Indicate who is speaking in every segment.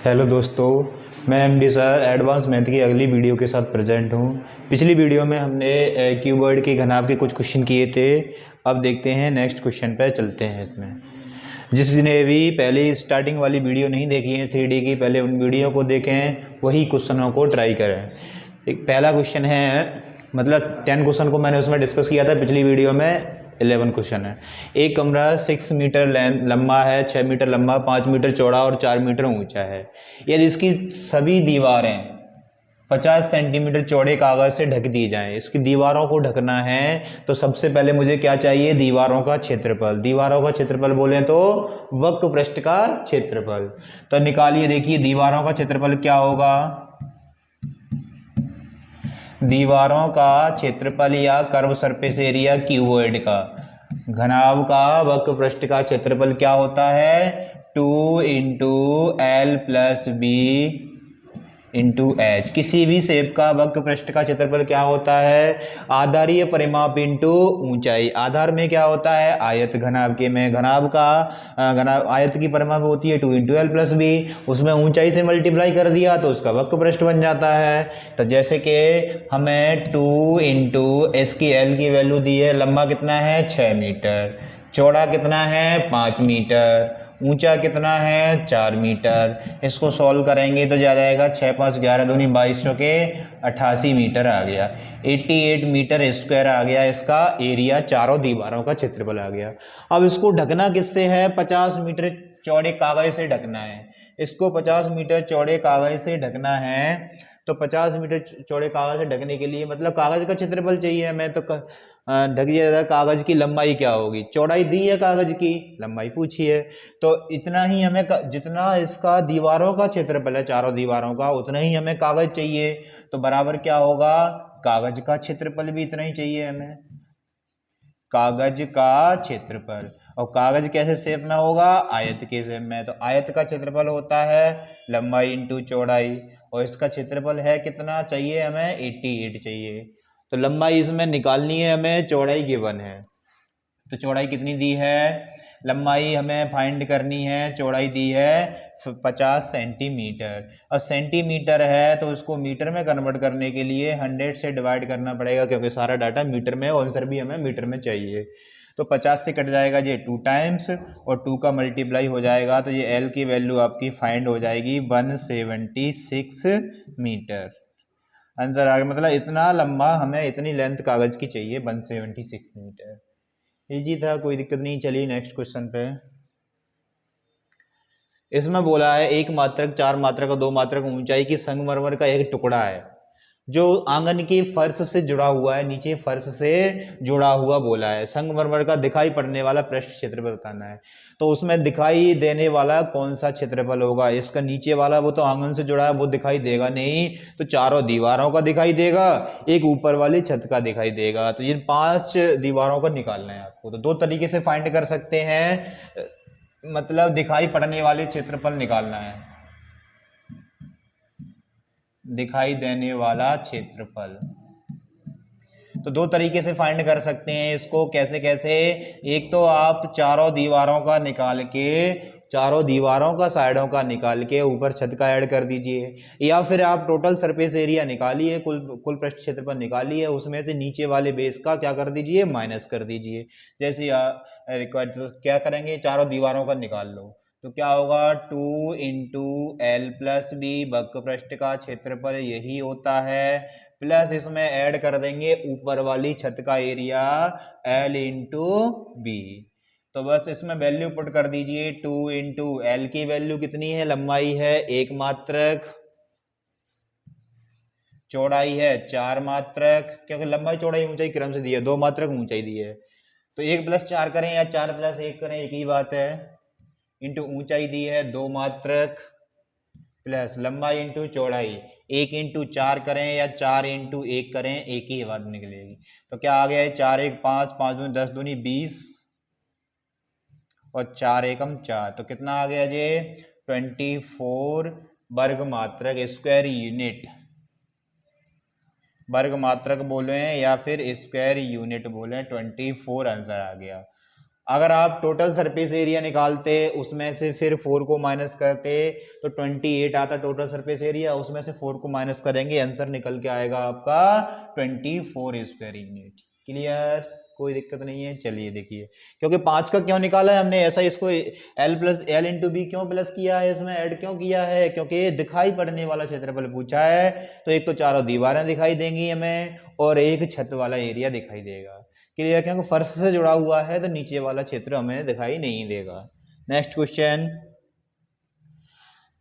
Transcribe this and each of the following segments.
Speaker 1: Hello दोस्तों, मैं MD sir advance math की अगली वीडियो के साथ प्रेजेंट हूँ। पिछली वीडियो में हमने क्यूबॉइड के घनाभ के कुछ क्वेश्चन किए थे। अब देखते हैं नेक्स्ट क्वेश्चन पे चलते हैं। इसमें जिसने भी पहले स्टार्टिंग वाली वीडियो नहीं देखी है 3D की, पहले उन वीडियो को देखें, वही क्वेश्चनों को ट्राई करें। एक पहला क्वेश्चन है, मतलब 10 क्वेश्चन को मैंने उसमें डिस्कस किया था पिछली वीडियो में। 11 क्वेश्चन है। एक कमरा 6 मीटर लंबा है, 6 मीटर लंबा, 5 मीटर चौड़ा और 4 मीटर ऊंचा है। यदि इसकी सभी दीवारें 50 सेंटीमीटर चौड़े कागज से ढक दी जाएं, इसकी दीवारों को ढकना है, तो सबसे पहले मुझे क्या चाहिए? दीवारों का क्षेत्रफल। दीवारों का क्षेत्रफल बोले तो वक्र पृष्ठ का क्षेत्रफल। तो निकालिए, देखिए दीवारों का क्षेत्रफल क्या होगा। दीवारों का क्षेत्रफल या कर्व सरफेस एरिया क्यूबॉइड का, घनाभ का वक्र पृष्ठ का क्षेत्रफल क्या होता है? 2 into L plus B into H. किसी भी शेप का वक्र पृष्ठ का क्षेत्रफल क्या होता है? आधारीय परिमाप इंटू ऊंचाई। आधार में क्या होता है? आयत। घनाभ के में घनाभ का घनाभ आयत की परिमाप होती है 2 इंटू एल प्लस बी, उसमें ऊंचाई से मल्टीप्लाई कर दिया तो उसका वक्र पृष्ठ बन जाता है। तो जैसे कि हमें 2 इंटू एस की एल की वैल्यू दी है, लंबा कितना है? 6 मीटर, चौड़ा कितना है? 5 मीटर, ऊंचा कितना है? 4 मीटर। इसको सॉल्व करेंगे तो जा जाएगा 6 5 11 दूनी 2200 के 88 मीटर आ गया। 88 मीटर स्क्वायर आ गया इसका एरिया, चारों दीवारों का क्षेत्रफल आ गया। अब इसको ढकना किससे है? 50 मीटर चौड़े कागज से ढकना है। इसको 50 मीटर चौड़े कागज से ढकना है। तो 50 मीटर चौड़े कागज से ढकने के लिए मतलब कागज का क्षेत्रफल चाहिए हमें। तो ढक दिया जाता है। कागज की लंबाई क्या होगी? चौड़ाई दी है कागज की, लंबाई पूछी है। तो इतना ही हमें जितना इसका दीवारों का क्षेत्रफल है, चारों दीवारों का, उतना ही हमें कागज चाहिए। तो बराबर क्या होगा? कागज का क्षेत्रफल भी इतना ही चाहिए हमें, कागज का क्षेत्रफल। और कागज कैसे शेप में होगा? आयत के शेप में। तो आयत का क्षेत्रफल होता है लंबाई इंटू चौड़ाई, और इसका क्षेत्रफल है कितना चाहिए हमें? 88 चाहिए। तो लंबाई इसमें निकालनी है हमें, चौड़ाई गिवन है। तो चौड़ाई कितनी दी है? लंबाई हमें फाइंड करनी है, चौड़ाई दी है 50 सेंटीमीटर। और सेंटीमीटर है तो उसको मीटर में कन्वर्ट करने के लिए 100 से डिवाइड करना पड़ेगा, क्योंकि सारा डाटा मीटर में, आंसर भी हमें मीटर में चाहिए। तो 50 से कट जाएगा ये 2 टाइम्स, और 2 का मल्टीप्लाई हो जाएगा, तो ये एल की वैल्यू आपकी फाइंड हो जाएगी 176 मीटर। आंसर आ गया। मतलब इतना लंबा हमें, इतनी लेंथ कागज की चाहिए, 176 मीटर। इजी था, कोई दिक्कत नहीं। चलिए नेक्स्ट क्वेश्चन पे। इसमें बोला है एक मात्रक, 4 मात्रक और 2 मात्रक ऊंचाई की संगमरमर का एक टुकड़ा है जो आंगन के फर्श से जुड़ा हुआ है, नीचे फर्श से जुड़ा हुआ बोला है। संगमरमर का दिखाई पड़ने वाला पृष्ठ क्षेत्रफल बताना है। तो उसमें दिखाई देने वाला कौन सा क्षेत्रफल होगा? इसका नीचे वाला, वो तो आंगन से जुड़ा है, वो दिखाई देगा नहीं। तो चारों दीवारों का दिखाई देगा, एक ऊपर वाली छत का दिखाई देगा। तो ये 5 दीवारों का निकालना है आपको। तो 2 तरीके से फाइंड कर सकते हैं, मतलब दिखाई पड़ने वाले क्षेत्रफल निकालना है, दिखाई देने वाला क्षेत्रफल। तो 2 तरीके से फाइंड कर सकते हैं इसको। कैसे कैसे? एक तो आप चारों दीवारों का निकाल के, चारों दीवारों का साइडों का निकाल के ऊपर छत का ऐड कर दीजिए, या फिर आप टोटल सरफेस एरिया निकालिए, कुल पृष्ठ क्षेत्रफल निकालिए, उसमें से नीचे वाले बेस का क्या कर दीजिए? माइनस कर दीजिए। जैसे रिक्वायर्ड, तो क्या करेंगे? चारों दीवारों का निकाल लो, तो क्या होगा? 2 इंटू एल प्लस बी, वक्र पृष्ठ का क्षेत्रफल यही होता है, प्लस इसमें ऐड कर देंगे ऊपर वाली छत का एरिया, एल इंटू बी। तो बस इसमें वैल्यू पुट कर दीजिए। 2 इंटू एल की वैल्यू कितनी है? लंबाई है 1 मात्रक, चौड़ाई है 4 मात्रक, क्योंकि लंबाई चौड़ाई ऊंचाई क्रम से दी है, 2 मात्रक ऊंचाई दी है। तो 1 प्लस 4 करें या 4 प्लस 1 करें, एक ही बात है। इंटू ऊंचाई दी है 2 मात्रक, प्लस लंबाई इंटू चौड़ाई, 1 इंटू 4 करें या 4 इंटू 1 करें, एक ही बात निकलेगी। तो क्या आ गया है? 4 1 5, 5 दूनी 10 दूनी 20, और 4 एकम 4, तो कितना आ गया ये? 24 वर्ग मात्रक, स्क्वायर यूनिट। वर्ग मात्रक बोले या फिर स्क्वायर यूनिट बोले, 24 आंसर आ गया। अगर आप टोटल सरफेस एरिया निकालते उसमें से फिर 4 को माइनस करते तो 28 आता टोटल सरफेस एरिया, उसमें से 4 को माइनस करेंगे आंसर निकल के आएगा आपका 24 स्क्वायर यूनिट। क्लियर, कोई दिक्कत नहीं है। चलिए देखिए, क्योंकि 5 का क्यों निकाला है हमने ऐसा, इसको L plus L into B क्यों प्लस किया है, इसमें ऐड क्यों किया है, क्योंकि दिखाई पड़ने वाला क्षेत्रफल पूछा है। तो एक तो चारों दीवारें दिखाई देंगी हमें और एक छत वाला एरिया दिखाई देगा। क्लियर, क्योंकि फर्श से जुड़ा हुआ है तो नीचे वाला क्षेत्र हमें दिखाई नहीं देगा। नेक्स्ट क्वेश्चन,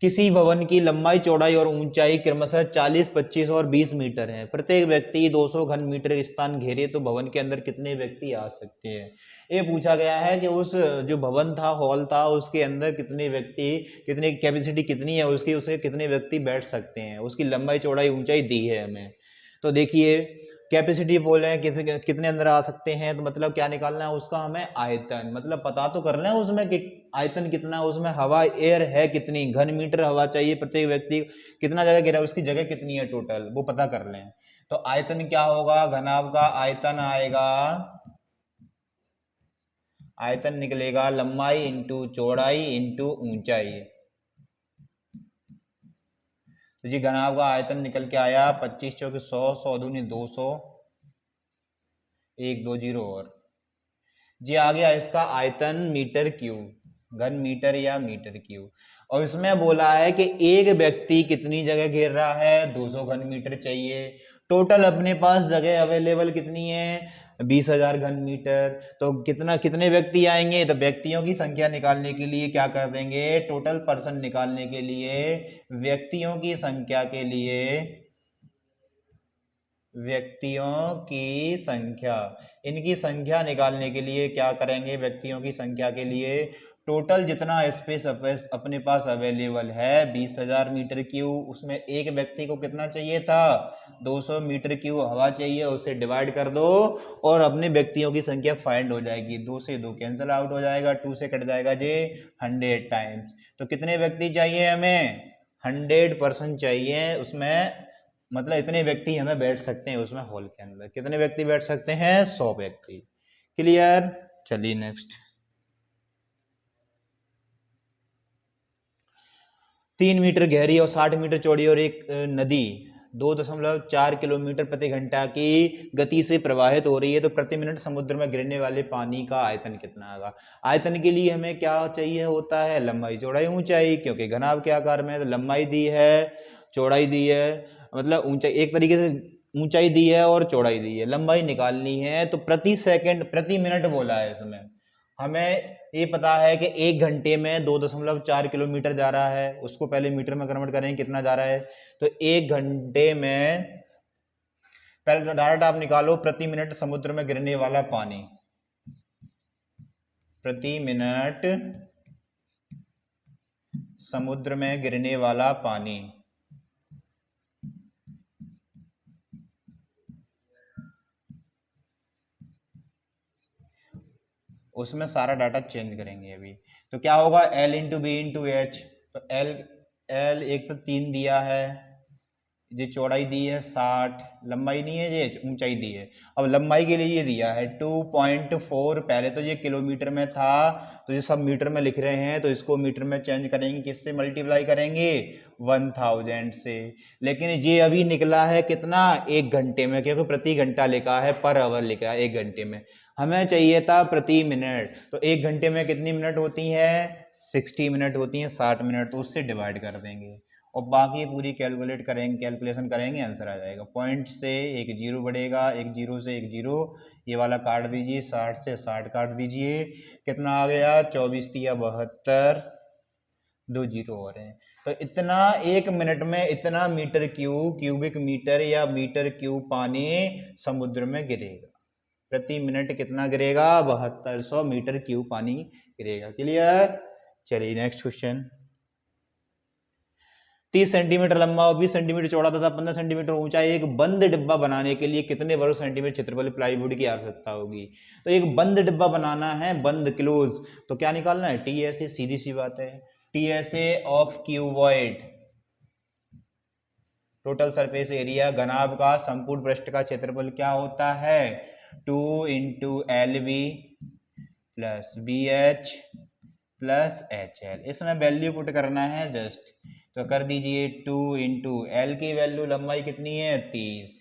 Speaker 1: किसी भवन की लंबाई चौड़ाई और ऊंचाई क्रमशः 40, 25 और 20 मीटर है। प्रत्येक व्यक्ति 200 घन मीटर स्थान घेरे तो भवन के अंदर कितने व्यक्ति आ सकते हैं। ये पूछा गया है कि उस जो भवन था, हॉल था, उसके अंदर कितने व्यक्ति, कितनी कैपेसिटी कितनी है उसकी, उसे कितने व्यक्ति बैठ सकते हैं, उसकी लंबाई चौड़ाई ऊंचाई दी है हमें। तो देखिए कैपेसिटी बोले हैं कितने अंदर आ सकते हैं, तो मतलब क्या निकालना है उसका हमें आयतन, मतलब पता तो कर लें उसमें कि आयतन कितना है, उसमें हवा एयर है कितनी, घन मीटर हवा चाहिए प्रत्येक व्यक्ति, कितना जगह घेरा, उसकी जगह कितनी है टोटल, वो पता कर लें। तो आयतन क्या होगा, घनाभ का आयतन आएगा, आयतन निकलेगा लंबाई इंटू चौड़ाई इंटू ऊंचाई। तो जी घनाभ का आयतन निकल के आया 25 चौके 100, 100 दूनी 200, 1 2 0 और जी आ गया इसका आयतन मीटर क्यूब, घन मीटर या मीटर क्यूब। और इसमें बोला है कि एक व्यक्ति कितनी जगह घेर रहा है, 200 घन मीटर चाहिए। टोटल अपने पास जगह अवेलेबल कितनी है, 20,000 घन मीटर। तो कितने व्यक्ति आएंगे, तो व्यक्तियों की संख्या निकालने के लिए क्या कर देंगे, टोटल पर्सन निकालने के लिए व्यक्तियों की संख्या के लिए, व्यक्तियों की संख्या, इनकी संख्या निकालने के लिए क्या करेंगे, व्यक्तियों की संख्या के लिए टोटल जितना स्पेस अपने पास अवेलेबल है 20,000 मीटर क्यूब, उसमें एक व्यक्ति को कितना चाहिए था, 200 मीटर क्यूब हवा चाहिए, उससे डिवाइड कर दो और अपने व्यक्तियों की संख्या फाइंड हो जाएगी। 2 से 2 कैंसिल आउट हो जाएगा, 2 से कट जाएगा जे 100 टाइम्स। तो कितने व्यक्ति चाहिए हमें, 100% चाहिए उसमें, मतलब इतने व्यक्ति हमें बैठ सकते हैं उसमें हॉल के अंदर, कितने व्यक्ति बैठ सकते हैं, 100 व्यक्ति। क्लियर, चलिए नेक्स्ट, 3 मीटर गहरी और 60 मीटर चौड़ी और एक नदी 2.4 किलोमीटर प्रति घंटा की गति से प्रवाहित हो रही है, तो प्रति मिनट समुद्र में गिरने वाले पानी का आयतन कितना होगा। आयतन के लिए हमें क्या चाहिए होता है, लंबाई चौड़ाई ऊंचाई, क्योंकि घनाभ के आकार में, तो लंबाई दी है, चौड़ाई दी है, मतलब ऊंचाई एक तरीके से ऊंचाई दी है और चौड़ाई दी है, लंबाई निकालनी है। तो प्रति सेकंड प्रति मिनट बोला है इसमें, हमें ये पता है कि 1 घंटे में 2.4 किलोमीटर जा रहा है, उसको पहले मीटर में कन्वर्ट करें कितना जा रहा है। तो 1 घंटे में, पहले तो डायरेक्ट आप निकालो प्रति मिनट समुद्र में गिरने वाला पानी, प्रति मिनट समुद्र में गिरने वाला पानी, उसमें सारा डाटा चेंज करेंगे अभी। तो क्या होगा, L into B into H, तो L एक तो 3 दिया है, ये चौड़ाई दी है 60, लंबाई नहीं है, ये ऊंचाई दी है। अब लंबाई के लिए ये दिया है 2.4, पहले तो ये किलोमीटर में था, तो ये सब मीटर में लिख रहे हैं, तो इसको मीटर में चेंज करेंगे, किससे मल्टीप्लाई करेंगे, 1000 से। लेकिन ये अभी निकला है कितना, 1 घंटे में, क्योंकि प्रति घंटा लिखा है, पर आवर लिखा है 1 घंटे में, हमें चाहिए था प्रति मिनट। तो 1 घंटे में कितनी मिनट होती है, 60 मिनट होती हैं, 60 मिनट, तो उससे डिवाइड कर देंगे और बाकी पूरी कैलकुलेट करेंगे, कैलकुलेशन करेंगे, आंसर आ जाएगा। पॉइंट से एक जीरो बढ़ेगा, एक जीरो से एक जीरो, ये वाला काट दीजिए, 60 से 60 काट दीजिए, कितना आ गया, 24 तिया 72, 2 जीरो और हैं। तो इतना 1 मिनट में इतना मीटर क्यूब, क्यूबिक मीटर या मीटर क्यूब पानी समुद्र में गिरेगा। प्रति मिनट कितना गिरेगा, 7200 मीटर क्यूब पानी गिरेगा। क्लियर, चलिए नेक्स्ट क्वेश्चन, 30 सेंटीमीटर लंबा और 20 सेंटीमीटर चौड़ा तथा 15 सेंटीमीटर ऊंचा एक बंद डिब्बा बनाने के लिए कितने वर्ग सेंटीमीटर क्षेत्रफल प्लाईवुड की आवश्यकता होगी। तो एक बंद डिब्बा बनाना है, बंद क्लोज, तो क्या निकालना है, टीएसए, सीधी सी बात है, TSA of cuboid, total surface area, घनाभ का संपूर्ण पृष्ठ का क्षेत्रफल क्या होता है, 2 into L B plus B H plus H L. इसमें वैल्यू पुट करना है जस्ट, तो कर दीजिए 2 इंटू एल की वैल्यू लंबाई कितनी है 30,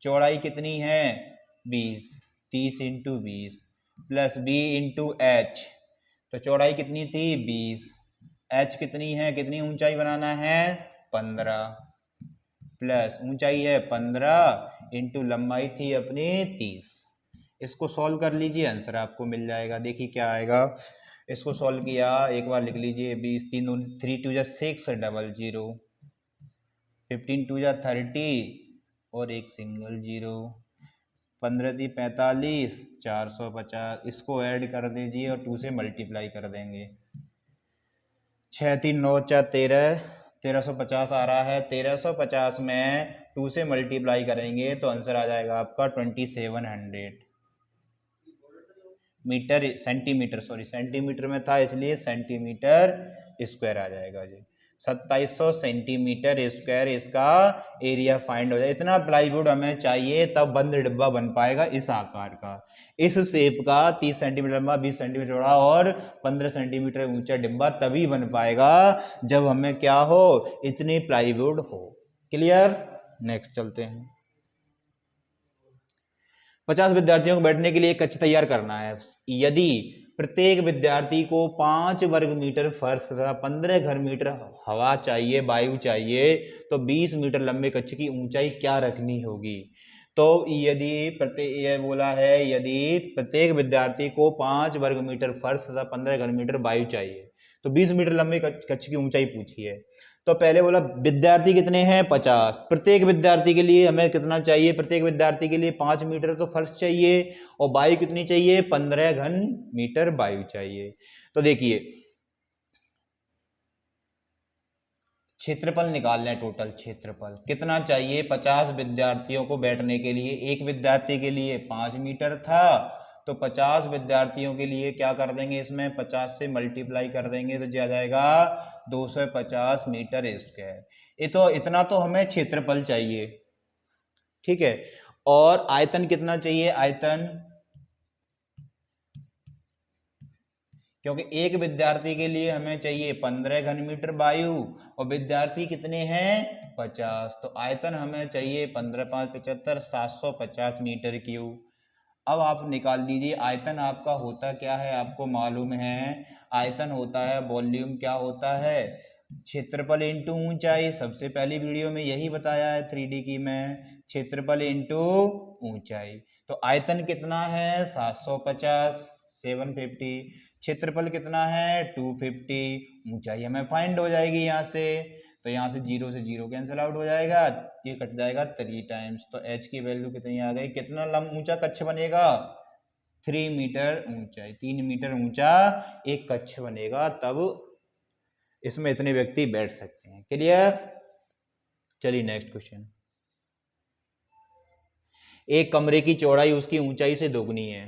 Speaker 1: चौड़ाई कितनी है 20, 30 into 20 plus B into H, तो चौड़ाई कितनी थी 20, एच कितनी है, कितनी ऊंचाई बनाना है 15, प्लस ऊंचाई है 15 इंटू लंबाई थी अपनी 30। इसको सॉल्व कर लीजिए, आंसर आपको मिल जाएगा। देखिए क्या आएगा, इसको सॉल्व किया, एक बार लिख लीजिए 20 3 3 2 6 डबल 0, 15 2 30 और एक सिंगल 0, 15 × 45 450। इसको ऐड कर दीजिए और 2 से मल्टीप्लाई कर देंगे, 6 3 9 4 13, 1350 आ रहा है। 1350 में 2 से मल्टीप्लाई करेंगे तो आंसर आ जाएगा आपका 2700 मीटर, सेंटीमीटर, सॉरी सेंटीमीटर में था इसलिए सेंटीमीटर स्क्वायर आ जाएगा जी। 2700 सेंटीमीटर स्क्वायर इसका एरिया फाइंड हो जाए। इतना प्लाईवुड हमें चाहिए तब बंद डिब्बा बन पाएगा इस आकार का, इस शेप का, 30 सेंटीमीटर लंबा, 20 सेंटीमीटर चौड़ा और 15 सेंटीमीटर ऊंचा डिब्बा तभी बन पाएगा जब हमें क्या हो, इतनी प्लाईवुड हो। क्लियर? नेक्स्ट चलते हैं। 50 विद्यार्थियों को बैठने के लिए एक कक्ष तैयार करना है। यदि प्रत्येक विद्यार्थी को 5 वर्ग मीटर फर्श तथा 15 घन मीटर हवा चाहिए, वायु चाहिए, तो 20 मीटर लंबे कक्ष की ऊंचाई क्या रखनी होगी? तो यदि ये बोला है यदि प्रत्येक विद्यार्थी को 5 वर्ग मीटर फर्श तथा 15 घन मीटर वायु चाहिए, तो 20 मीटर लंबे कक्ष की ऊंचाई पूछी है। तो पहले बोला विद्यार्थी कितने हैं 50, प्रत्येक विद्यार्थी के लिए हमें कितना चाहिए, प्रत्येक विद्यार्थी के लिए 5 मीटर तो फर्श चाहिए और वायु कितनी चाहिए 15 घन मीटर वायु चाहिए। तो देखिए क्षेत्रफल निकाल लें, टोटल क्षेत्रफल कितना चाहिए 50 विद्यार्थियों को बैठने के लिए। एक विद्यार्थी के लिए 5 मीटर था, तो 50 विद्यार्थियों के लिए क्या कर देंगे, इसमें 50 से मल्टीप्लाई कर देंगे तो आ जाएगा 250 मीटर स्क्वायर। ये तो इतना तो हमें क्षेत्रफल चाहिए, ठीक है। और आयतन कितना चाहिए, आयतन, क्योंकि एक विद्यार्थी के लिए हमें चाहिए 15 घन मीटर वायु और विद्यार्थी कितने हैं 50, तो आयतन हमें चाहिए 15 5 75 750 मीटर क्यूब। अब आप निकाल दीजिए आयतन आपका होता क्या है, आपको मालूम है आयतन होता है वॉल्यूम, क्या होता है क्षेत्रफल इंटू ऊंचाई। सबसे पहली वीडियो में यही बताया है 3D की में, क्षेत्रफल इंटू ऊंचाई। तो आयतन कितना है 750 750, क्षेत्रफल कितना है 250, ऊंचाई हमें फाइंड हो जाएगी यहाँ से, तो यहाँ से 0 से 0 कैंसिल आउट हो जाएगा, ये कट जाएगा 3 टाइम्स, तो h की वैल्यू कितनी आ गई, कितना ऊंचा कक्ष बनेगा 3 मीटर ऊंचाई, 3 मीटर ऊंचा एक कक्ष बनेगा, तब इसमें इतने व्यक्ति बैठ सकते हैं। क्लियर? चलिए नेक्स्ट क्वेश्चन। एक कमरे की चौड़ाई उसकी ऊंचाई से दोगुनी है।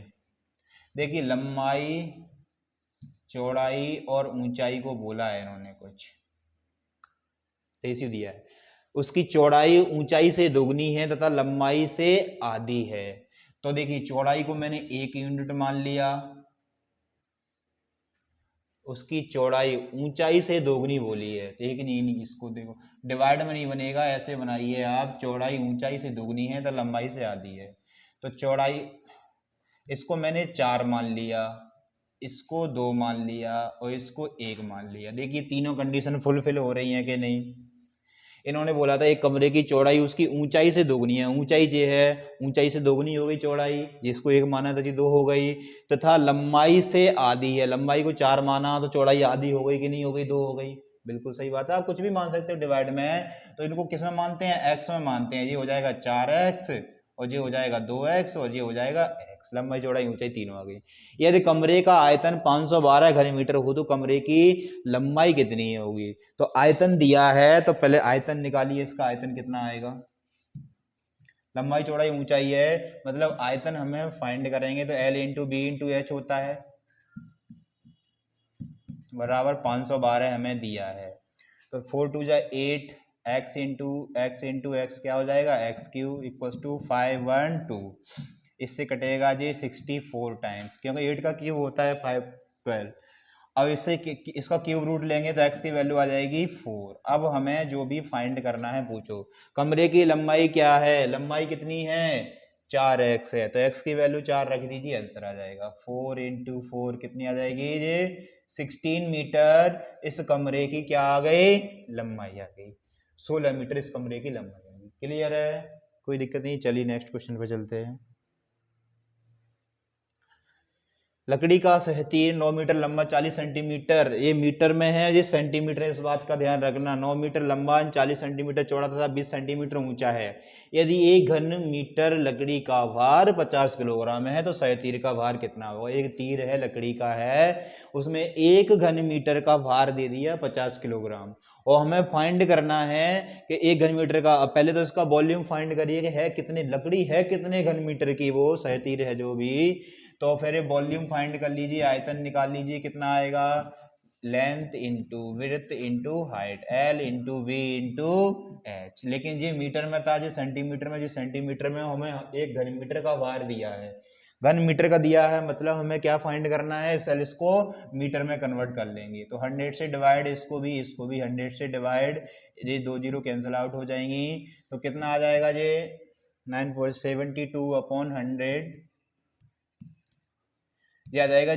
Speaker 1: देखिए लंबाई, चौड़ाई और ऊंचाई को बोला है इन्होंने, कुछ रेशियो दिया है, उसकी चौड़ाई ऊंचाई से दोगुनी है तथा लंबाई से आधी है। तो देखिए चौड़ाई को मैंने 1 यूनिट मान लिया, उसकी चौड़ाई ऊंचाई से दोगुनी बोली है, तो एक नहीं, इसको देखो डिवाइड में नहीं बनेगा, ऐसे बनाइए आप, चौड़ाई ऊंचाई से दोगुनी है तो लंबाई से आधी है, तो चौड़ाई इसको मैंने 4 मान लिया, इसको 2 मान लिया और इसको 1 मान लिया। देखिए तीनों कंडीशन फुलफिल हो रही हैं कि नहीं। इन्होंने बोला था एक कमरे की चौड़ाई उसकी ऊंचाई से दोगुनी है, ऊंचाई ये है, ऊंचाई से दोगुनी हो गई चौड़ाई, जिसको 1 माना था जी 2 हो गई, तथा लंबाई से आधी है, लंबाई को 4 माना तो चौड़ाई आधी हो गई कि नहीं हो गई, 2 हो गई। बिल्कुल सही बात है, आप कुछ भी मान सकते हो डिवाइड में, तो इनको किस में मानते हैं, एक्स में मानते हैं। ये हो जाएगा 4x और ये हो जाएगा 2x और ये हो जाएगा x, लंबाई चौड़ाई ऊंचाई तीनों आ गई। यदि कमरे का आयतन 512 घन मीटर हो तो कमरे की लंबाई कितनी होगी, तो आयतन दिया है तो पहले आयतन निकालिए, इसका आयतन कितना आएगा, लंबाई चौड़ाई ऊंचाई है, मतलब आयतन हमें फाइंड करेंगे तो L into B into H होता है, बराबर 512 हमें दिया है, तो 4 2 8, x इंटू एक्स क्या हो जाएगा x³ इक्वल्स टू 512, इससे कटेगा जी 64 टाइम्स, क्योंकि 8 का क्यूब होता है 512। अब इससे इसका क्यूब रूट लेंगे तो x की वैल्यू आ जाएगी 4। अब हमें जो भी फाइंड करना है पूछो। कमरे की लंबाई क्या है, लंबाई कितनी है 4x है, तो x की वैल्यू 4 रख दीजिए, आंसर आ जाएगा 4 × 4 कितनी आ जाएगी ये 16 मीटर। इस कमरे की क्या आ गई, लंबाई आ गई। 16 मीटर इस कमरे की लंबाई आ गई। क्लियर है, कोई दिक्कत नहीं। चलिए नेक्स्ट क्वेश्चन पे चलते हैं। लकड़ी का सहतीर 9 मीटर लंबा 40 सेंटीमीटर, ये मीटर में है, ये सेंटीमीटर है, इस बात का ध्यान रखना। 9 मीटर लंबा 40 सेंटीमीटर चौड़ा तथा 20 सेंटीमीटर ऊंचा है। यदि 1 घन मीटर लकड़ी का भार 50 किलोग्राम है तो सहतीर का भार कितना होगा। एक तीर है लकड़ी का है, उसमें 1 घन मीटर का भार दे दिया 50 किलोग्राम, और हमें फाइंड करना है कि 1 घन मीटर का। पहले तो इसका वॉल्यूम फाइंड करिए कि है कितने, लकड़ी है कितने घन मीटर की, वो सहतीर है जो भी। तो फिर वॉल्यूम फाइंड कर लीजिए, आयतन निकाल लीजिए, कितना आएगा, length into width into height, L into V into H. लेकिन ये मीटर में था, जो सेंटीमीटर में, जो सेंटीमीटर में हमें 1 घन मीटर का भार दिया है, घन मीटर का दिया है, मतलब हमें क्या फाइंड करना है, सेल इसको मीटर में कन्वर्ट कर लेंगे। तो 100 से डिवाइड, इसको भी 100 से डिवाइड, ये 2 जीरो कैंसिल आउट हो जाएंगी, तो कितना आ जाएगा ये 9.72/100, ये आ जाएगा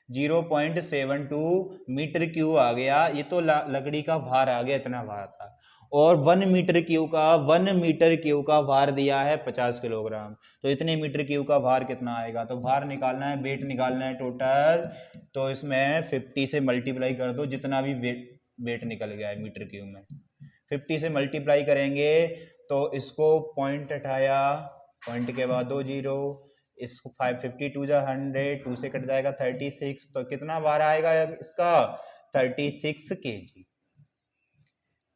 Speaker 1: 0.72 मीटर क्यूब आ गया। ये तो लकड़ी का भार आ गया, इतना भार था। और 1 मीटर क्यूब का भार दिया है 50 किलोग्राम, तो इतने मीटर क्यूब का भार कितना आएगा। तो भार निकालना है, वेट निकालना है टोटल, तो इसमें 50 से मल्टीप्लाई कर दो, जितना भी वेट निकल गया है मीटर क्यूब में, 50 से मल्टीप्लाई करेंगे तो इसको पॉइंट हटाया, पॉइंट के बाद 2 जीरो, इसको 552 जा 100, 2 से कट जाएगा 36, तो कितना भार आएगा इसका 36 kg।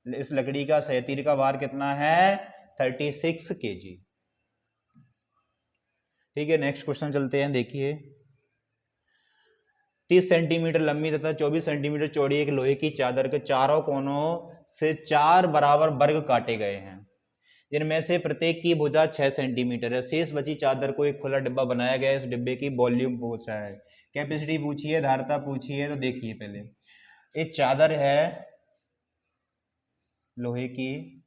Speaker 1: इस लकड़ी का सहतीर का भार कितना है 36 kg। ठीक है, नेक्स्ट क्वेश्चन चलते हैं। देखिए 30 सेंटीमीटर लंबी तथा 24 सेंटीमीटर चौड़ी एक लोहे की चादर के चारों कोनों से 4 बराबर वर्ग काटे गए हैं, जिनमें से प्रत्येक की भुजा 6 सेंटीमीटर है। शेष बची चादर को एक खुला डिब्बा बनाया गया है। इस डिब्बे की वॉल्यूम पूछा है, कैपेसिटी पूछी है, धारिता पूछी है। तो देखिए पहले ये चादर है लोहे की,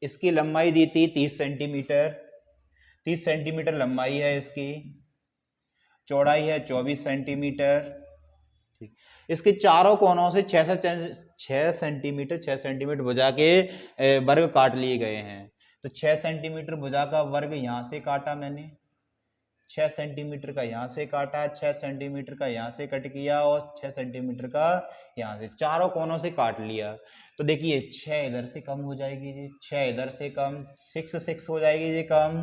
Speaker 1: इसकी लंबाई दी थी 30 सेंटीमीटर, 30 सेंटीमीटर लंबाई है इसकी, चौड़ाई है 24 सेंटीमीटर। ठीक, इसके चारों कोनों से 6 सेंटीमीटर भुजा के वर्ग काट लिए गए हैं। तो 6 सेंटीमीटर भुजा का वर्ग यहां से काटा मैंने, 6 सेंटीमीटर का यहाँ से काटा, 6 सेंटीमीटर का यहाँ से कट किया, और 6 सेंटीमीटर का यहाँ से, चारों कोनों से काट लिया। तो देखिए 6 इधर से कम हो जाएगी जी, 6 इधर से कम, 6 हो जाएगी जी कम,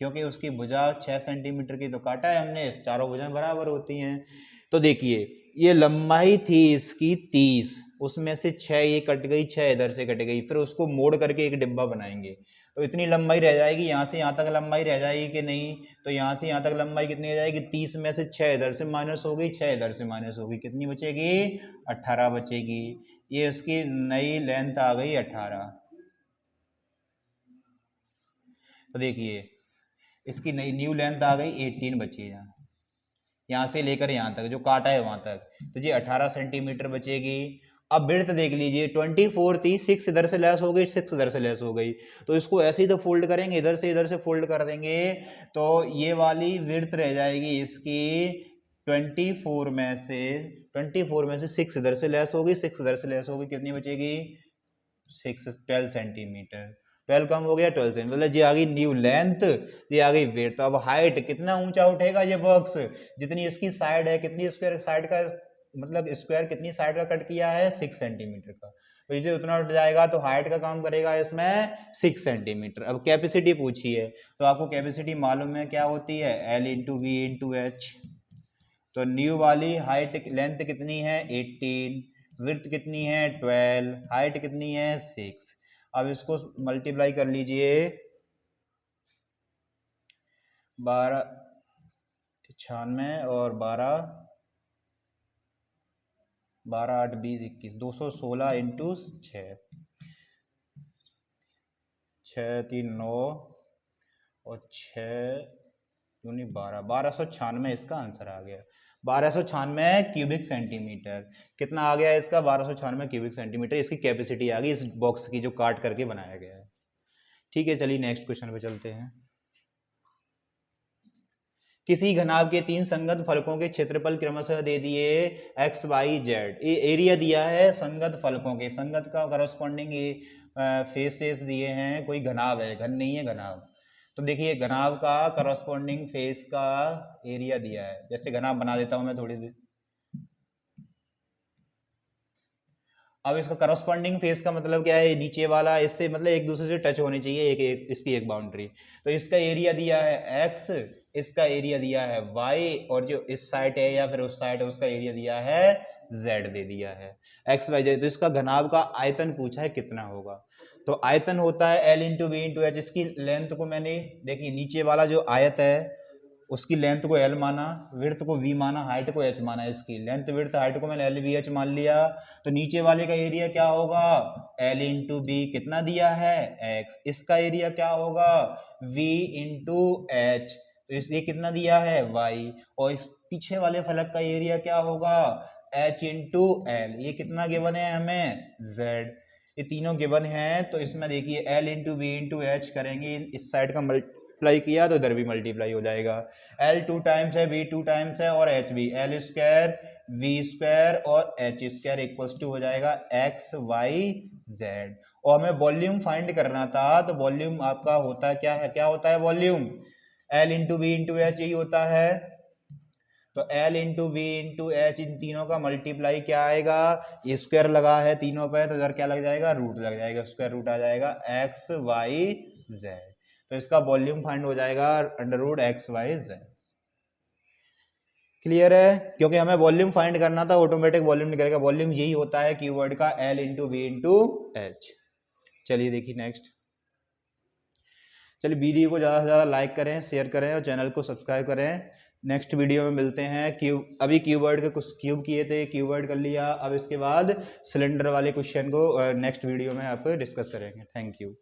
Speaker 1: क्योंकि उसकी भुजा 6 सेंटीमीटर की तो काटा है हमने, चारों भुजाएं बराबर होती हैं। तो देखिए ये लंबाई थी इसकी 30, उसमें से 6 ये कट गई, 6 इधर से कट गई, फिर उसको मोड़ करके एक डिब्बा बनाएंगे, तो इतनी लंबाई रह जाएगी। यहाँ से यहाँ तक लंबाई रह जाएगी कि नहीं, तो यहाँ से यहाँ तक लंबाई कितनी रह जाएगी, 30 में से 6 इधर से माइनस हो गई, 6 इधर से माइनस हो गई, कितनी बचेगी 18 बचेगी। ये इसकी नई लेंथ आ गई 18। तो देखिए इसकी नई न्यू लेंथ आ गई 18 बची है, यहाँ से लेकर यहाँ तक जो काटा है वहां तक, तो ये 18 सेंटीमीटर बचेगी। अब विड्थ देख लीजिए 24 थी, 6 इधर से लेस हो गई, 6 इधर से लेस हो गई, तो इसको ऐसे ही तो फोल्ड करेंगे, इधर से फोल्ड कर देंगे, तो ये वाली विड्थ रह जाएगी इसकी 24 में से 6 इधर से लेस होगी, 6 इधर से लेस होगी, कितनी बचेगी 12 सेंटीमीटर, 12 कम हो गया 12 सेंटीमीटर, मतलब ये आ गई न्यू लेंथ, ये आ गई वेट। तो अब हाइट कितना ऊंचा उठेगा ये बॉक्स, जितनी इसकी साइड है, कितनी स्क्वायर साइड का, मतलब स्क्वायर कितनी साइड का कट किया है 6 सेंटीमीटर का, तो ये उतना उठ जाएगा, तो हाइट का काम करेगा इसमें 6 सेंटीमीटर। अब कैपेसिटी पूछी है, तो आपको कैपेसिटी मालूम है क्या होती है, L into V into H. तो न्यू वाली हाइट लेंथ कितनी है 18, विड्थ कितनी है 12, हाइट कितनी है 6। अब इसको मल्टीप्लाई कर लीजिए, 12 96 और 12 8 20 21, 216 इंटू 6, 6 3 9 और 6 दूनी 12, 1296 इसका आंसर आ गया। 1296 क्यूबिक सेंटीमीटर। कितना आ गया इसका? 1296 क्यूबिक सेंटीमीटर इसकी कैपेसिटी आ गई इस बॉक्स की जो काट करके बनाया गया है। ठीक है, चलिए नेक्स्ट क्वेश्चन पे चलते हैं। किसी घनाभ के 3 संगत फलकों के क्षेत्रफल क्रमशः दे दिए एक्स वाई जेड। ये एरिया दिया है संगत फलकों के, संगत का करस्पॉन्डिंग फेसेस दिए हैं, कोई घनाभ है, घन नहीं है घनाभ। तो देखिए घनाभ का करस्पॉन्डिंग फेस का एरिया दिया है। जैसे घनाभ बना देता हूं मैं थोड़ी देर। अब इसका करस्पॉन्डिंग फेस का मतलब क्या है? नीचे वाला इससे मतलब एक दूसरे से टच होनी चाहिए, इसकी एक बाउंड्री। तो इसका एरिया दिया है x, इसका एरिया दिया है y, और जो इस साइड है या फिर उस साइड है उसका एरिया दिया है z दे दिया है, x y z। तो इसका घनाभ का आयतन पूछा है कितना होगा। तो आयतन होता है L into V into H. इसकी लेंथ को मैंने देखिए नीचे वाला जो आयत है उसकी लेंथ को L माना, विड्थ को V माना, हाइट को H माना। इसकी लेंथ विड्थ हाइट को मैंने LVH मान लिया। तो नीचे वाले का एरिया क्या होगा? L इंटू बी, कितना दिया है X। इसका एरिया क्या होगा? V इंटू H, तो इसलिए कितना दिया है Y। और इस पीछे वाले फलक का एरिया क्या होगा? H into L। ये कितना गिवन है हमें? Z। ये तीनों गिवन है। तो इसमें देखिए L into B into H करेंगे, इस साइड का मल्टीप्लाई किया तो इधर भी मल्टीप्लाई हो जाएगा। L 2 टाइम्स है, V 2 टाइम्स है और H भी। L स्क्वायर V स्क्वायर और H स्क्वायर इक्वल्स टू हो जाएगा X Y Z। और हमें वॉल्यूम फाइंड करना था। तो वॉल्यूम आपका होता क्या है? क्या होता है volume? L into V into H यही होता है। तो L into V into H, इन तीनों का मल्टीप्लाई क्या आएगा? ये स्क्वायर लगा है तीनों पे तो इधर क्या लग जाएगा? रूट लग जाएगा, स्क्वायर रूट आ जाएगा X Y Z। तो इसका वॉल्यूम फाइंड हो जाएगा under root X Y Z. Clear है? क्योंकि हमें वॉल्यूम फाइंड करना था, ऑटोमेटिक वॉल्यूम निकलेगा। वॉल्यूम यही होता है कीवर्ड का L into V into H. चलिए देखिए नेक्स्ट। चलिए वीडियो को ज़्यादा से ज़्यादा लाइक करें, शेयर करें और चैनल को सब्सक्राइब करें। नेक्स्ट वीडियो में मिलते हैं। क्यूब, अभी कीवर्ड के कुछ क्यूब किए थे, कीवर्ड कर लिया। अब इसके बाद सिलेंडर वाले क्वेश्चन को नेक्स्ट वीडियो में आपको डिस्कस करेंगे। Thank you.